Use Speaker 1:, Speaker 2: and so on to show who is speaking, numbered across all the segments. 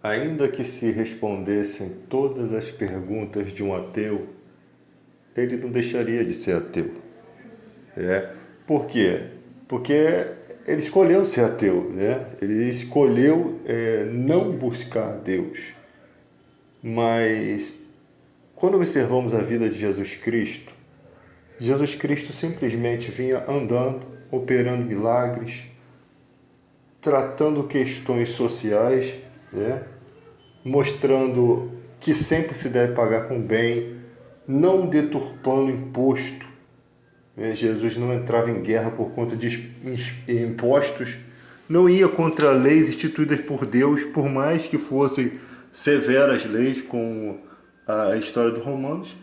Speaker 1: Ainda que se respondessem todas as perguntas de um ateu, ele não deixaria de ser ateu. Por quê? Porque ele escolheu ser ateu, né? Ele escolheu não buscar Deus. Mas quando observamos a vida de Jesus Cristo simplesmente vinha andando, operando milagres, tratando questões sociais, né? Mostrando que sempre se deve pagar com bem, não deturpando imposto. Jesus não entrava em guerra por conta de impostos, não ia contra leis instituídas por Deus, por mais que fossem severas leis, como a história dos romanos,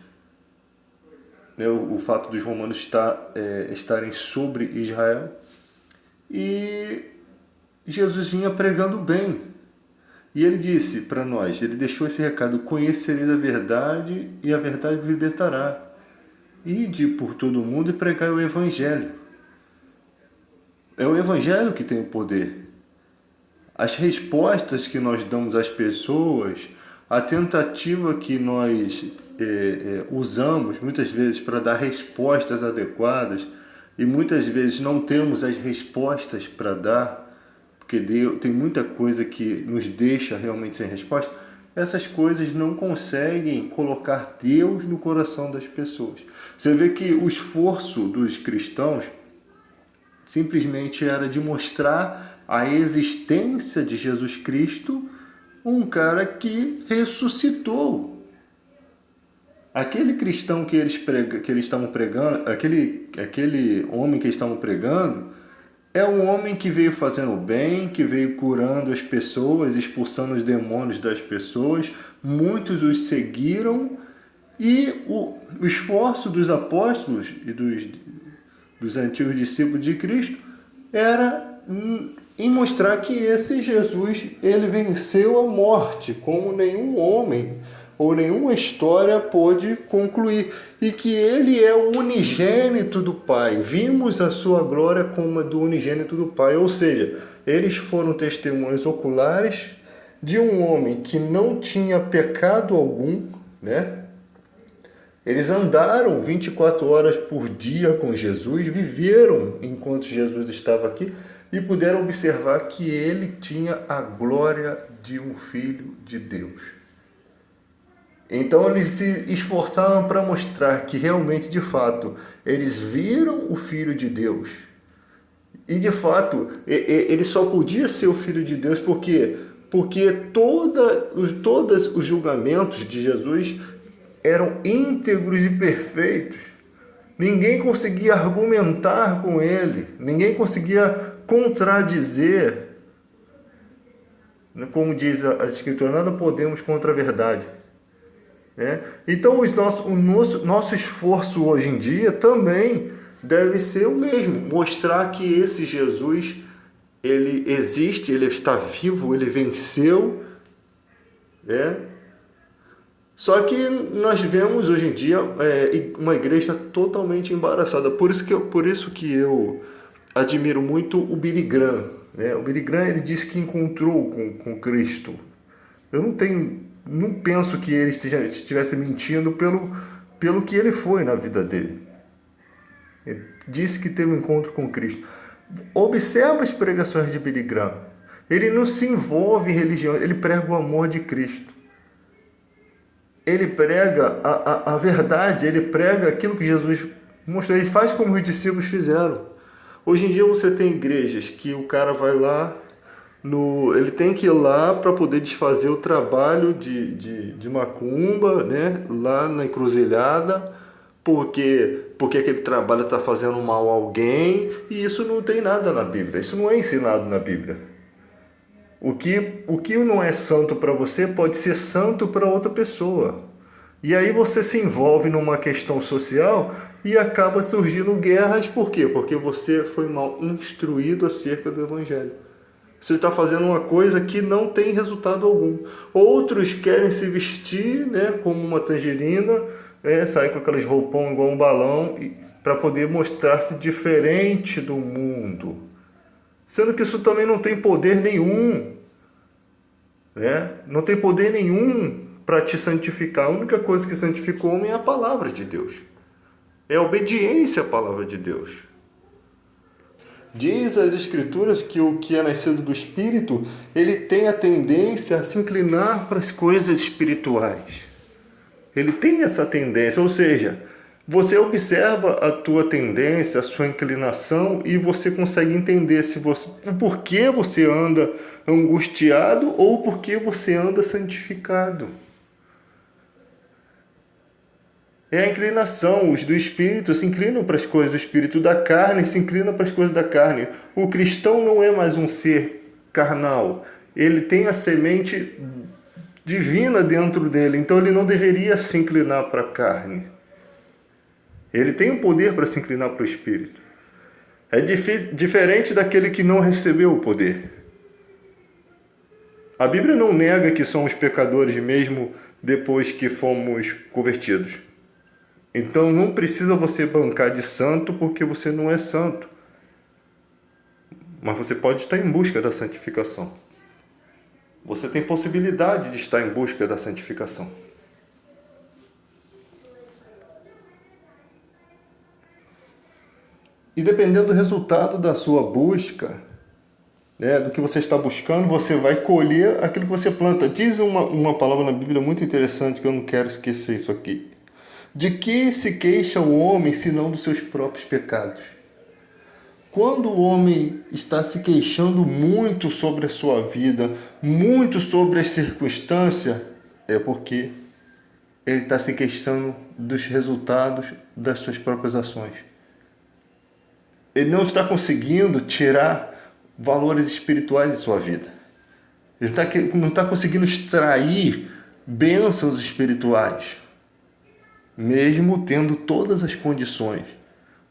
Speaker 1: o fato dos romanos estarem sobre Israel. E Jesus vinha pregando bem. E ele disse para nós, ele deixou esse recado: conhecereis a verdade e a verdade vos libertará. Ide por todo o mundo e pregai o Evangelho. É o Evangelho que tem o poder. As respostas que nós damos às pessoas, a tentativa que nós usamos muitas vezes para dar respostas adequadas, e muitas vezes não temos as respostas para dar, porque Deus, tem muita coisa que nos deixa realmente sem resposta. Essas coisas não conseguem colocar Deus no coração das pessoas. Você vê que o esforço dos cristãos simplesmente era de mostrar a existência de Jesus Cristo, um cara que ressuscitou. Aquele cristão que eles estavam pregando, aquele homem que eles estavam pregando, é um homem que veio fazendo o bem, que veio curando as pessoas, expulsando os demônios das pessoas. Muitos os seguiram, e o esforço dos apóstolos e dos antigos discípulos de Cristo era em mostrar que esse Jesus, ele venceu a morte, como nenhum homem ou nenhuma história pôde concluir, e que ele é o unigênito do Pai. Vimos a sua glória como a do unigênito do Pai, ou seja, eles foram testemunhas oculares de um homem que não tinha pecado algum, né? Eles andaram 24 horas por dia com Jesus, viveram enquanto Jesus estava aqui e puderam observar que ele tinha a glória de um filho de Deus. Então eles se esforçaram para mostrar que realmente, de fato, eles viram o Filho de Deus. E de fato, ele só podia ser o Filho de Deus porque todos os julgamentos de Jesus eram íntegros e perfeitos. Ninguém conseguia argumentar com ele, ninguém conseguia contradizer. Como diz a Escritura, nada podemos contra a verdade. Então o nosso esforço hoje em dia também deve ser o mesmo, mostrar que esse Jesus, ele existe, ele está vivo, ele venceu. Só que nós vemos hoje em dia uma igreja totalmente embaraçada. Por isso que eu admiro muito o Billy Graham. O Billy Graham, ele disse que encontrou com Cristo. Eu não penso que ele estivesse mentindo pelo que ele foi na vida dele. Ele disse que teve um encontro com Cristo. Observa as pregações de Billy Graham. Ele não se envolve em religião, ele prega o amor de Cristo. Ele prega a verdade, ele prega aquilo que Jesus mostrou. Ele faz como os discípulos fizeram. Hoje em dia você tem igrejas que o cara vai lá, ele tem que ir lá para poder desfazer o trabalho de macumba, né? Lá na encruzilhada, porque aquele trabalho está fazendo mal a alguém, e isso não tem nada na Bíblia, isso não é ensinado na Bíblia. O que não é santo para você pode ser santo para outra pessoa. E aí você se envolve numa questão social e acaba surgindo guerras. Por quê? Porque você foi mal instruído acerca do Evangelho. Você está fazendo uma coisa que não tem resultado algum. Outros querem se vestir, né, como uma tangerina, sair com aqueles roupão igual um balão, para poder mostrar-se diferente do mundo. Sendo que isso também não tem poder nenhum. né? Não tem poder nenhum para te santificar. A única coisa que santifica o homem é a palavra de Deus. É a obediência à palavra de Deus. Diz as Escrituras que o que é nascido do Espírito, ele tem a tendência a se inclinar para as coisas espirituais. Ele tem essa tendência, ou seja, você observa a tua tendência, a sua inclinação e você consegue entender o porquê você anda angustiado ou porquê você anda santificado. É a inclinação, os do Espírito se inclinam para as coisas do Espírito, da carne se inclina para as coisas da carne. O cristão não é mais um ser carnal, ele tem a semente divina dentro dele, então ele não deveria se inclinar para a carne. Ele tem o poder para se inclinar para o Espírito. É diferente daquele que não recebeu o poder. A Bíblia não nega que somos pecadores mesmo depois que fomos convertidos. Então não precisa você bancar de santo porque você não é santo. Mas você pode estar em busca da santificação. Você tem possibilidade de estar em busca da santificação. E dependendo do resultado da sua busca, né, do que você está buscando, você vai colher aquilo que você planta. Diz uma palavra na Bíblia muito interessante que eu não quero esquecer isso aqui. De que se queixa o homem, senão dos seus próprios pecados? Quando o homem está se queixando muito sobre a sua vida, muito sobre as circunstâncias, é porque ele está se queixando dos resultados das suas próprias ações. Ele não está conseguindo tirar valores espirituais de sua vida. Ele não está conseguindo extrair bênçãos espirituais, mesmo tendo todas as condições.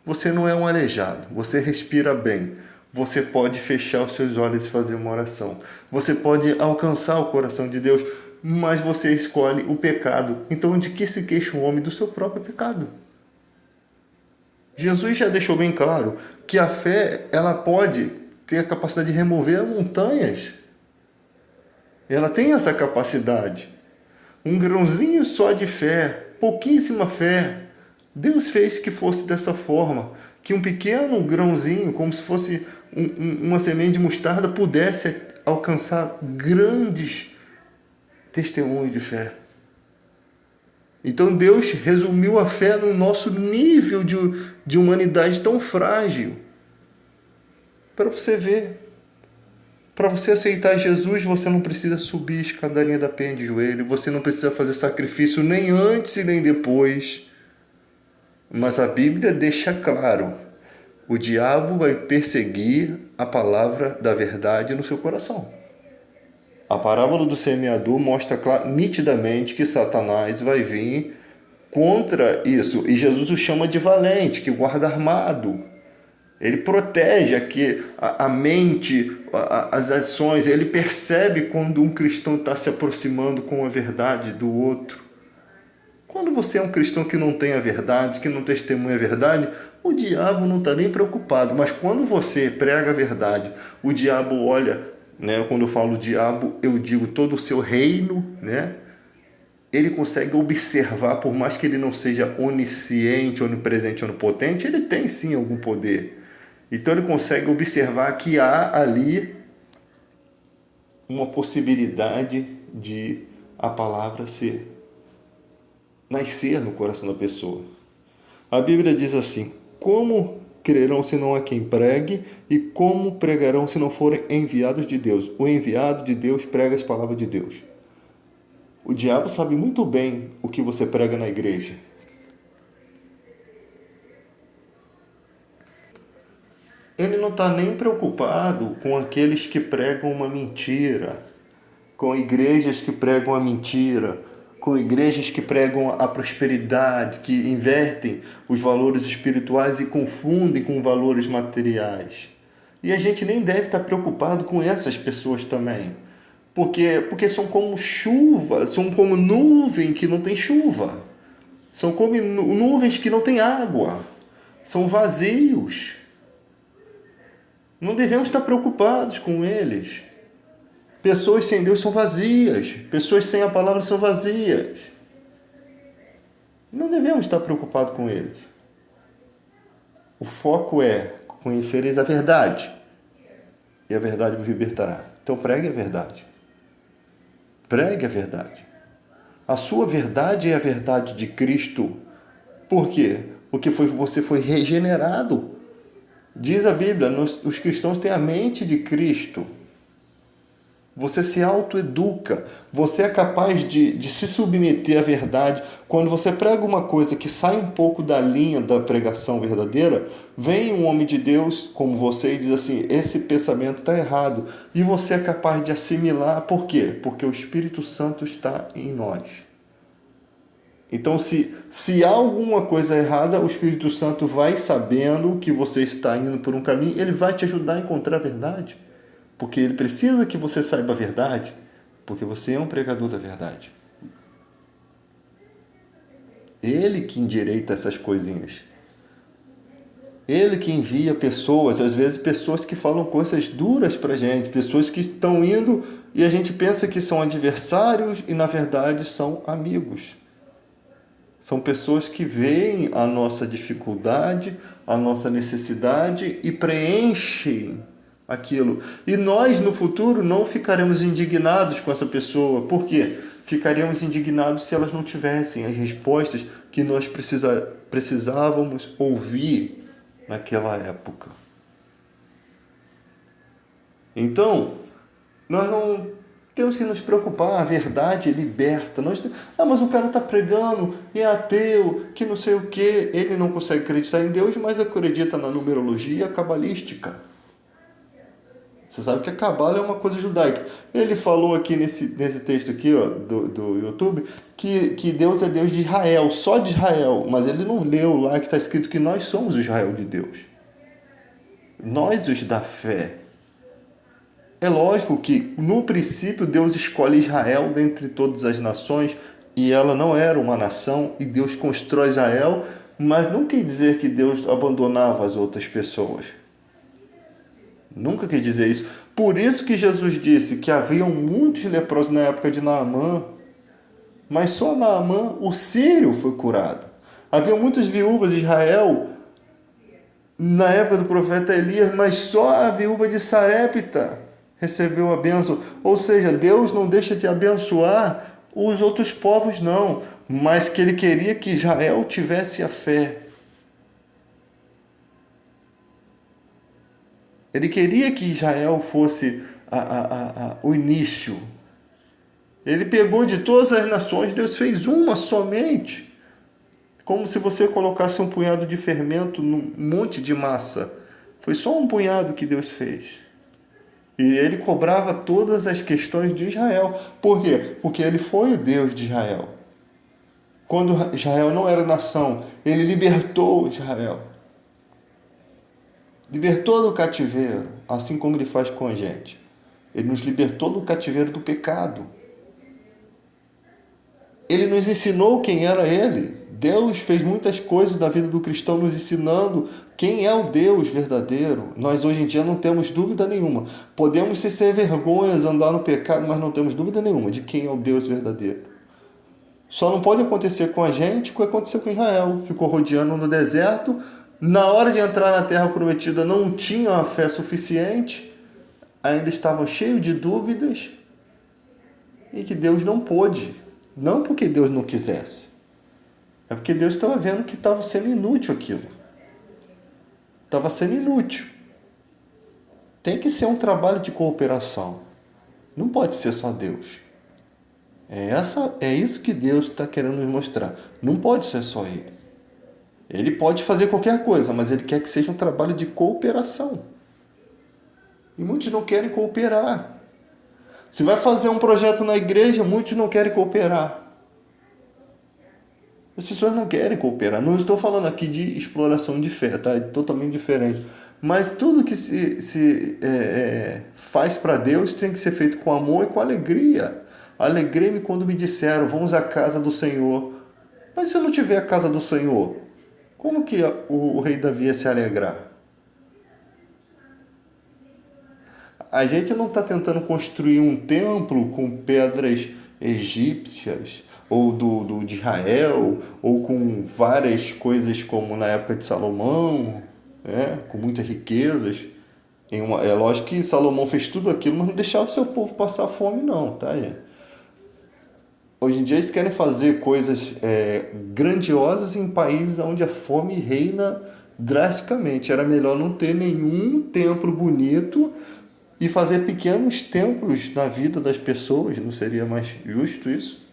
Speaker 1: Você não é um aleijado, você respira bem, você pode fechar os seus olhos e fazer uma oração, você pode alcançar o coração de Deus, mas você escolhe o pecado. Então, de que se queixa o homem? Do seu próprio pecado. Jesus já deixou bem claro que a fé, ela pode ter a capacidade de remover montanhas. Ela tem essa capacidade. Um grãozinho só de fé, pouquíssima fé, Deus fez que fosse dessa forma, que um pequeno grãozinho, como se fosse uma semente de mostarda, pudesse alcançar grandes testemunhos de fé. Então Deus resumiu a fé no nosso nível de humanidade tão frágil. Para você ver. Para você aceitar Jesus, você não precisa subir a escadaria da penha de joelho, você não precisa fazer sacrifício nem antes e nem depois. Mas a Bíblia deixa claro, o diabo vai perseguir a palavra da verdade no seu coração. A parábola do semeador mostra nitidamente que Satanás vai vir contra isso. E Jesus o chama de valente, que guarda armado. Ele protege aqui a mente, as ações. Ele percebe quando um cristão está se aproximando com a verdade do outro. Quando você é um cristão que não tem a verdade, que não testemunha a verdade, o diabo não está nem preocupado. Mas quando você prega a verdade, o diabo olha, né? Quando eu falo diabo, eu digo todo o seu reino, né? Ele consegue observar, por mais que ele não seja onisciente, onipresente, onipotente, ele tem sim algum poder. Então ele consegue observar que há ali uma possibilidade de a palavra nascer no coração da pessoa. A Bíblia diz assim: como crerão se não há quem pregue, e como pregarão se não forem enviados de Deus? O enviado de Deus prega as palavras de Deus. O diabo sabe muito bem o que você prega na igreja. Ele não está nem preocupado com aqueles que pregam uma mentira, com igrejas que pregam a mentira, com igrejas que pregam a prosperidade, que invertem os valores espirituais e confundem com valores materiais. E a gente nem deve estar preocupado com essas pessoas também. Porque são como chuva, são como nuvem que não tem chuva. São como nuvens que não têm água. São vazios. Não devemos estar preocupados com eles. Pessoas sem Deus são vazias. Pessoas sem a palavra são vazias. Não devemos estar preocupados com eles. O foco é conhecereis a verdade. E a verdade vos libertará. Então pregue a verdade. Pregue a verdade. A sua verdade é a verdade de Cristo. Por quê? Porque você foi regenerado. Diz a Bíblia, os cristãos têm a mente de Cristo. Você se autoeduca. Você é capaz de se submeter à verdade. Quando você prega uma coisa que sai um pouco da linha da pregação verdadeira, vem um homem de Deus como você e diz assim, esse pensamento está errado. E você é capaz de assimilar. Por quê? Porque o Espírito Santo está em nós. Então, se há alguma coisa errada, o Espírito Santo vai sabendo que você está indo por um caminho, ele vai te ajudar a encontrar a verdade. Porque ele precisa que você saiba a verdade, porque você é um pregador da verdade. Ele que endireita essas coisinhas. Ele que envia pessoas, às vezes pessoas que falam coisas duras pra gente, pessoas que estão indo e a gente pensa que são adversários e na verdade são amigos. São pessoas que veem a nossa dificuldade, a nossa necessidade e preenchem aquilo. E nós, no futuro, não ficaremos indignados com essa pessoa. Por quê? Ficaríamos indignados se elas não tivessem as respostas que nós precisávamos ouvir naquela época. Então, nós não temos que nos preocupar, a verdade liberta. Mas o cara está pregando, é ateu, que não sei o quê. Ele não consegue acreditar em Deus, mas acredita na numerologia cabalística. Você sabe que a cabala é uma coisa judaica. Ele falou aqui nesse texto aqui, ó, do YouTube, que Deus é Deus de Israel, só de Israel. Mas ele não leu lá que está escrito que nós somos o Israel de Deus. Nós, os da fé. É lógico que, no princípio, Deus escolhe Israel dentre todas as nações e ela não era uma nação e Deus constrói Israel, mas não quer dizer que Deus abandonava as outras pessoas. Nunca quer dizer isso. Por isso que Jesus disse que haviam muitos leprosos na época de Naamã, mas só Naamã, o sírio, foi curado. Havia muitas viúvas de Israel na época do profeta Elias, mas só a viúva de Sarepta recebeu a bênção. Ou seja, Deus não deixa de abençoar os outros povos, não, mas que ele queria que Israel tivesse a fé. Ele queria que Israel fosse o início. Ele pegou de todas as nações, Deus fez uma somente. Como se você colocasse um punhado de fermento num monte de massa. Foi só um punhado que Deus fez. E ele cobrava todas as questões de Israel. Por quê? Porque ele foi o Deus de Israel. Quando Israel não era nação, ele libertou Israel. Libertou do cativeiro, assim como ele faz com a gente. Ele nos libertou do cativeiro do pecado. Ele nos ensinou quem era ele. Deus fez muitas coisas na vida do cristão nos ensinando quem é o Deus verdadeiro. Nós hoje em dia não temos dúvida nenhuma. Podemos ser sem vergonhas, andar no pecado, mas não temos dúvida nenhuma de quem é o Deus verdadeiro. Só não pode acontecer com a gente o que aconteceu com Israel. Ficou rodeando no deserto. Na hora de entrar na terra prometida não tinha a fé suficiente. Ainda estavam cheios de dúvidas. E que Deus não pôde. Não porque Deus não quisesse. É porque Deus estava vendo que estava sendo inútil aquilo. Estava sendo inútil. Tem que ser um trabalho de cooperação. Não pode ser só Deus. É isso que Deus está querendo nos mostrar. Não pode ser só Ele. Ele pode fazer qualquer coisa, mas Ele quer que seja um trabalho de cooperação. E muitos não querem cooperar. Se vai fazer um projeto na igreja, muitos não querem cooperar. As pessoas não querem cooperar. Não estou falando aqui de exploração de fé, tá? É totalmente diferente. Mas tudo que se faz para Deus tem que ser feito com amor e com alegria. Alegrei-me quando me disseram, vamos à casa do Senhor. Mas se eu não tiver a casa do Senhor, como que o rei Davi ia se alegrar? A gente não está tentando construir um templo com pedras egípcias, ou de Israel, ou com várias coisas como na época de Salomão, né? Com muitas riquezas. É lógico que Salomão fez tudo aquilo, mas não deixava o seu povo passar fome não, tá, gente? Hoje em dia eles querem fazer coisas grandiosas em países onde a fome reina drasticamente. Era melhor não ter nenhum templo bonito e fazer pequenos templos na vida das pessoas. Não seria mais justo isso?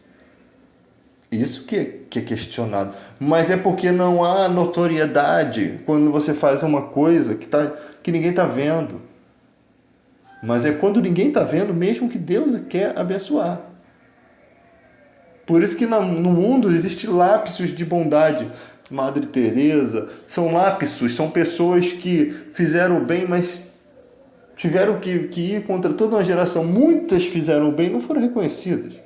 Speaker 1: Isso que é questionado. Mas é porque não há notoriedade quando você faz uma coisa que ninguém está vendo. Mas é quando ninguém está vendo mesmo que Deus quer abençoar. Por isso que no mundo existe lapsos de bondade. Madre Teresa, são lapsos, são pessoas que fizeram o bem, mas tiveram que ir contra toda uma geração. Muitas fizeram o bem e não foram reconhecidas.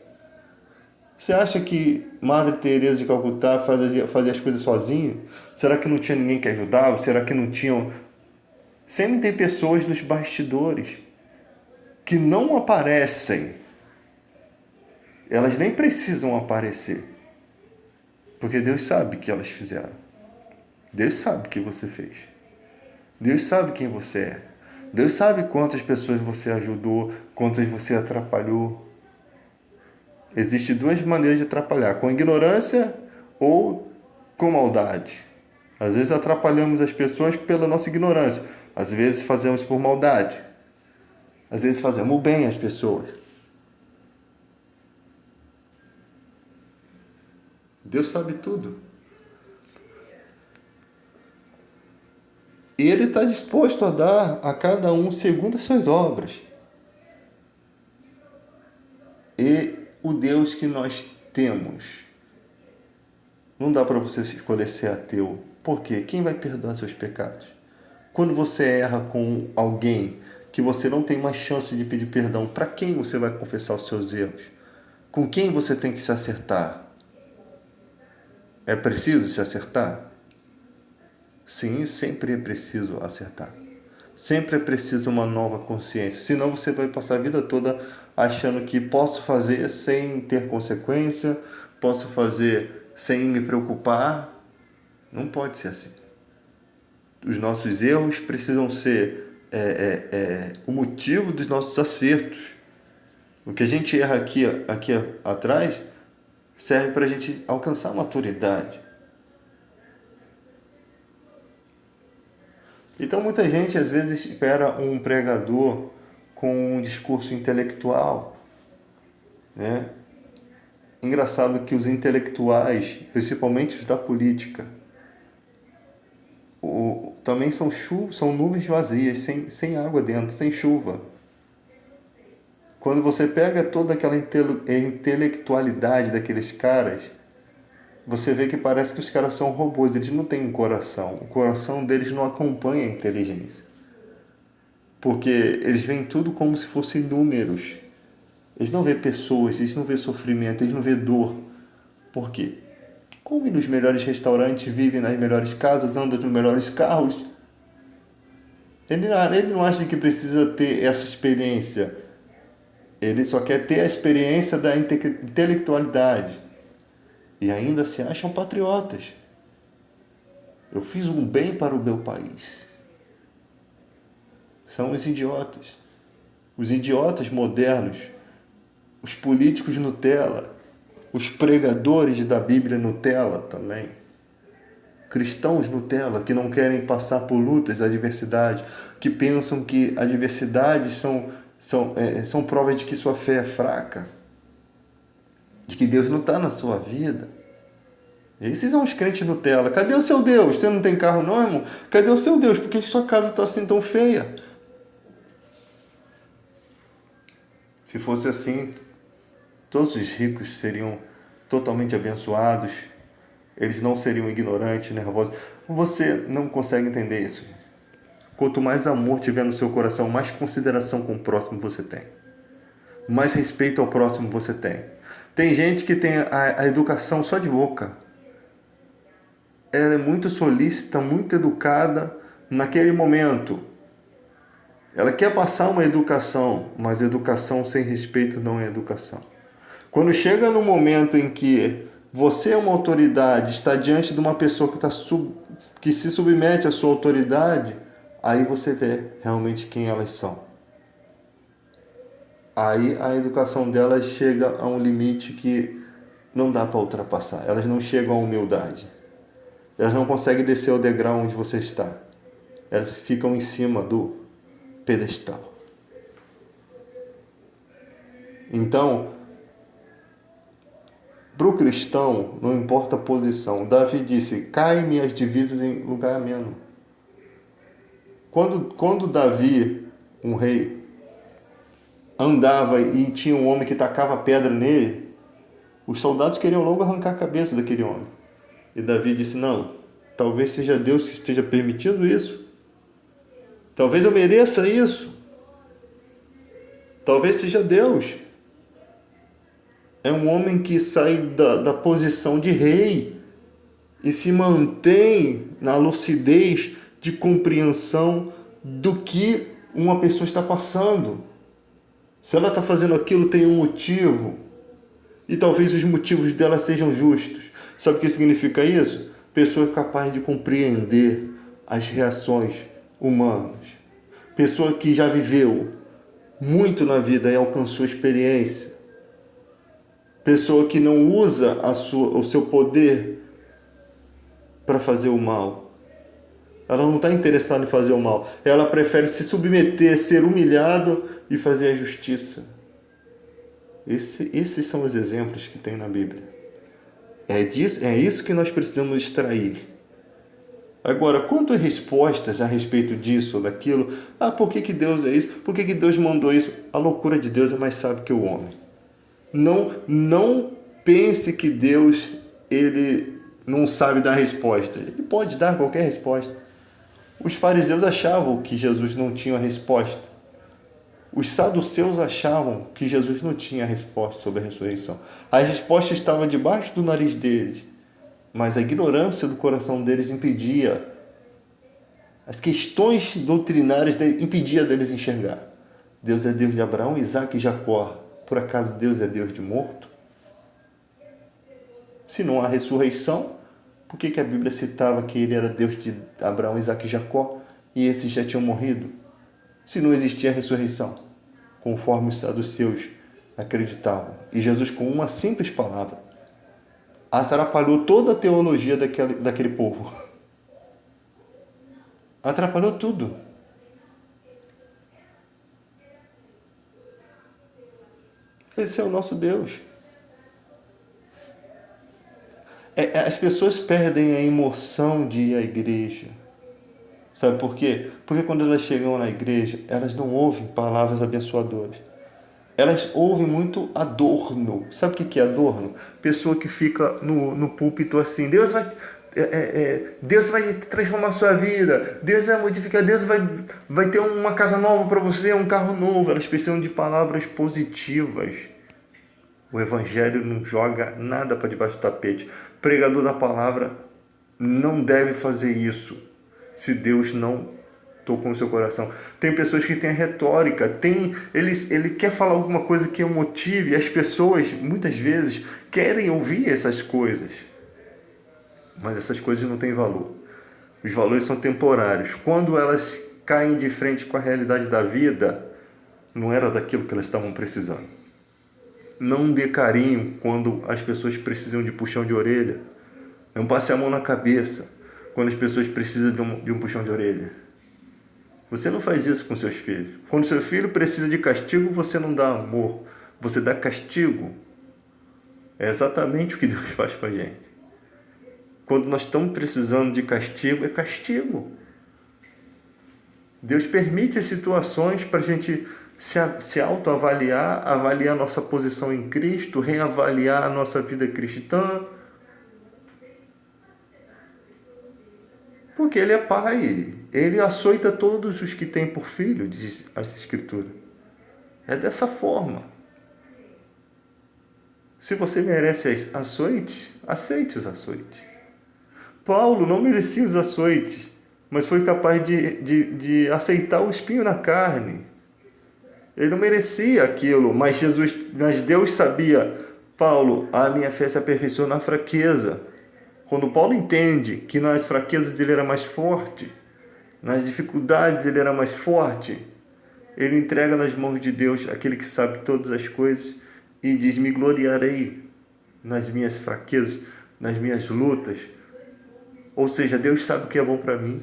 Speaker 1: Você acha que Madre Teresa de Calcutá fazia as coisas sozinha? Será que não tinha ninguém que ajudava? Será que não tinham... Sempre tem pessoas nos bastidores que não aparecem. Elas nem precisam aparecer. Porque Deus sabe o que elas fizeram. Deus sabe o que você fez. Deus sabe quem você é. Deus sabe quantas pessoas você ajudou, quantas você atrapalhou. Existem duas maneiras de atrapalhar, com ignorância ou com maldade. Às vezes atrapalhamos as pessoas pela nossa ignorância. Às vezes fazemos por maldade. Às vezes fazemos bem às pessoas. Deus sabe tudo. E Ele está disposto a dar a cada um segundo as suas obras. E o Deus que nós temos, não dá para você escolher ser ateu. Por quê? Quem vai perdoar seus pecados? Quando você erra com alguém que você não tem mais chance de pedir perdão, para quem você vai confessar os seus erros? Com quem você tem que se acertar? É preciso se acertar? Sim, sempre é preciso acertar. Sempre é preciso uma nova consciência. Senão você vai passar a vida toda achando que posso fazer sem ter consequência, posso fazer sem me preocupar. Não pode ser assim. Os nossos erros precisam ser o motivo dos nossos acertos. O que a gente erra aqui atrás serve para a gente alcançar a maturidade. Então muita gente às vezes espera um pregador com um discurso intelectual, né? Engraçado que os intelectuais, principalmente os da política, também são nuvens vazias, sem água dentro, sem chuva. Quando você pega toda aquela intelectualidade daqueles caras, você vê que parece que os caras são robôs, eles não têm um coração. O coração deles não acompanha a inteligência. Porque eles veem tudo como se fossem números. Eles não veem pessoas, eles não veem sofrimento, eles não veem dor. Por quê? Come nos melhores restaurantes, vive nas melhores casas, anda nos melhores carros. Ele não acha que precisa ter essa experiência. Ele só quer ter a experiência da intelectualidade. E ainda se acham patriotas. Eu fiz um bem para o meu país. São os idiotas. Os idiotas modernos. Os políticos Nutella. Os pregadores da Bíblia Nutella também. Cristãos Nutella que não querem passar por lutas, adversidades, que pensam que adversidades são provas de que sua fé é fraca, de que Deus não está na sua vida. Esses são os crentes Nutella. Cadê o seu Deus? Você não tem carro não, irmão? Cadê o seu Deus? Por que sua casa está assim tão feia? Se fosse assim, todos os ricos seriam totalmente abençoados. Eles não seriam ignorantes, nervosos. Você não consegue entender isso. Quanto mais amor tiver no seu coração, mais consideração com o próximo você tem. Mais respeito ao próximo você tem. Tem gente que tem a educação só de boca. Ela é muito solícita, muito educada naquele momento. Ela quer passar uma educação, mas educação sem respeito não é educação. Quando chega no momento em que você é uma autoridade, está diante de uma pessoa que se submete à sua autoridade, aí você vê realmente quem elas são. Aí a educação delas chega a um limite que não dá para ultrapassar. Elas não chegam à humildade. Elas não conseguem descer o degrau onde você está. Elas ficam em cima do pedestal. Então, para o cristão, não importa a posição. Davi disse, cai-me as divisas em lugar ameno. Quando Davi, um rei, andava e tinha um homem que tacava pedra nele, os soldados queriam logo arrancar a cabeça daquele homem. E Davi disse, não, talvez seja Deus que esteja permitindo isso. Talvez eu mereça isso. Talvez seja Deus. É um homem que sai da posição de rei e se mantém na lucidez de compreensão do que uma pessoa está passando. Se ela está fazendo aquilo, tem um motivo. E talvez os motivos dela sejam justos. Sabe o que significa isso? Pessoa capaz de compreender as reações humanas. Pessoa que já viveu muito na vida e alcançou experiência. Pessoa que não usa o seu poder para fazer o mal. Ela não está interessada em fazer o mal. Ela prefere se submeter, ser humilhado e fazer a justiça. Esses são os exemplos que tem na Bíblia. É isso que nós precisamos extrair. Agora, quanto a respostas a respeito disso ou daquilo, por que Deus é isso? Por que Deus mandou isso? A loucura de Deus é mais sábia que o homem. Não pense que Deus ele não sabe dar resposta. Ele pode dar qualquer resposta. Os fariseus achavam que Jesus não tinha resposta. Os saduceus achavam que Jesus não tinha resposta sobre a ressurreição. A resposta estava debaixo do nariz deles, mas a ignorância do coração deles impedia. As questões doutrinárias impedia deles enxergar. Deus é Deus de Abraão, Isaac e Jacó. Por acaso Deus é Deus de morto? Se não há ressurreição, por que a Bíblia citava que ele era Deus de Abraão, Isaac e Jacó e esses já tinham morrido? Se não existia ressurreição, conforme os saduceus acreditavam. E Jesus, com uma simples palavra, atrapalhou toda a teologia daquele povo. Atrapalhou tudo. Esse é o nosso Deus. As pessoas perdem a emoção de ir à igreja. Sabe por quê? Porque quando elas chegam na igreja, elas não ouvem palavras abençoadoras. Elas ouvem muito adorno. Sabe o que é adorno? Pessoa que fica no púlpito assim, Deus vai transformar a sua vida, Deus vai modificar, Deus vai ter uma casa nova para você, um carro novo. Elas precisam de palavras positivas. O evangelho não joga nada para debaixo do tapete. O pregador da palavra não deve fazer isso se Deus não tocou no seu coração. Tem pessoas que têm a retórica, ele quer falar alguma coisa que o motive, e as pessoas muitas vezes querem ouvir essas coisas, mas essas coisas não têm valor. Os valores são temporários. Quando elas caem de frente com a realidade da vida, não era daquilo que elas estavam precisando. Não dê carinho quando as pessoas precisam de puxão de orelha. Não passe a mão na cabeça quando as pessoas precisam de um puxão de orelha. Você não faz isso com seus filhos. Quando seu filho precisa de castigo, você não dá amor, você dá castigo. É exatamente o que Deus faz com a gente. Quando nós estamos precisando de castigo, é castigo. Deus permite situações para a gente se autoavaliar, avaliar a nossa posição em Cristo, reavaliar a nossa vida cristã. Porque Ele é Pai. Ele açoita todos os que têm por filho, diz a Escritura. É dessa forma. Se você merece açoites, aceite os açoites. Paulo não merecia os açoites, mas foi capaz de aceitar o espinho na carne. Ele não merecia aquilo, mas Deus sabia, Paulo, a minha fé se aperfeiçoou na fraqueza. Quando Paulo entende que nas fraquezas ele era mais forte, nas dificuldades ele era mais forte, ele entrega nas mãos de Deus, aquele que sabe todas as coisas, e diz: me gloriarei nas minhas fraquezas, nas minhas lutas. Ou seja, Deus sabe o que é bom para mim.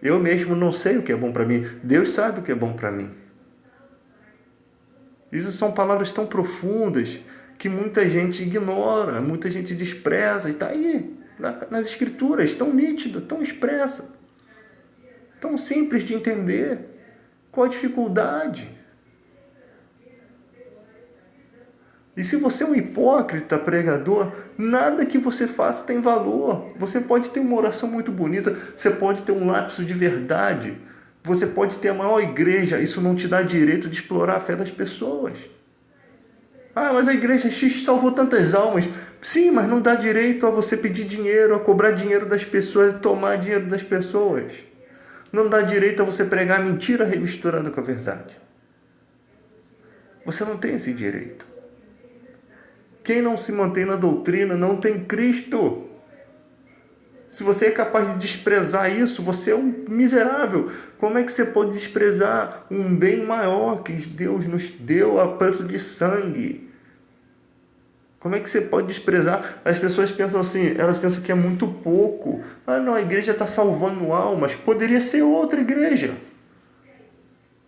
Speaker 1: Eu mesmo não sei o que é bom para mim. Deus sabe o que é bom para mim. Isso são palavras tão profundas que muita gente ignora, muita gente despreza, e está aí, nas escrituras, tão nítido, tão expressa, tão simples de entender. Qual a dificuldade? E se você é um hipócrita, pregador, nada que você faça tem valor. Você pode ter uma oração muito bonita, você pode ter um lapso de verdade, você pode ter a maior igreja, isso não te dá direito de explorar a fé das pessoas. Ah, mas a igreja X salvou tantas almas. Sim, mas não dá direito a você pedir dinheiro, a cobrar dinheiro das pessoas, a tomar dinheiro das pessoas. Não dá direito a você pregar mentira remisturada com a verdade. Você não tem esse direito. Quem não se mantém na doutrina não tem Cristo. Se você é capaz de desprezar isso, você é um miserável. Como é que você pode desprezar um bem maior que Deus nos deu a preço de sangue? Como é que você pode desprezar? As pessoas pensam assim, elas pensam que é muito pouco. Ah, não, a igreja está salvando almas. Poderia ser outra igreja.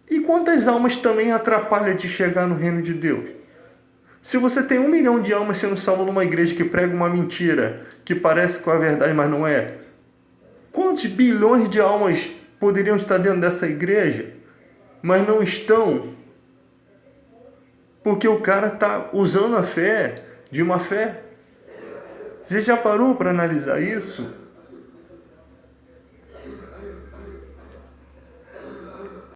Speaker 1: E quantas almas também atrapalha de chegar no reino de Deus? Se você tem 1 milhão de almas sendo salvas numa igreja que prega uma mentira, que parece com a verdade, mas não é, quantos bilhões de almas poderiam estar dentro dessa igreja, mas não estão? Porque o cara está usando a fé de uma fé. Você já parou para analisar isso?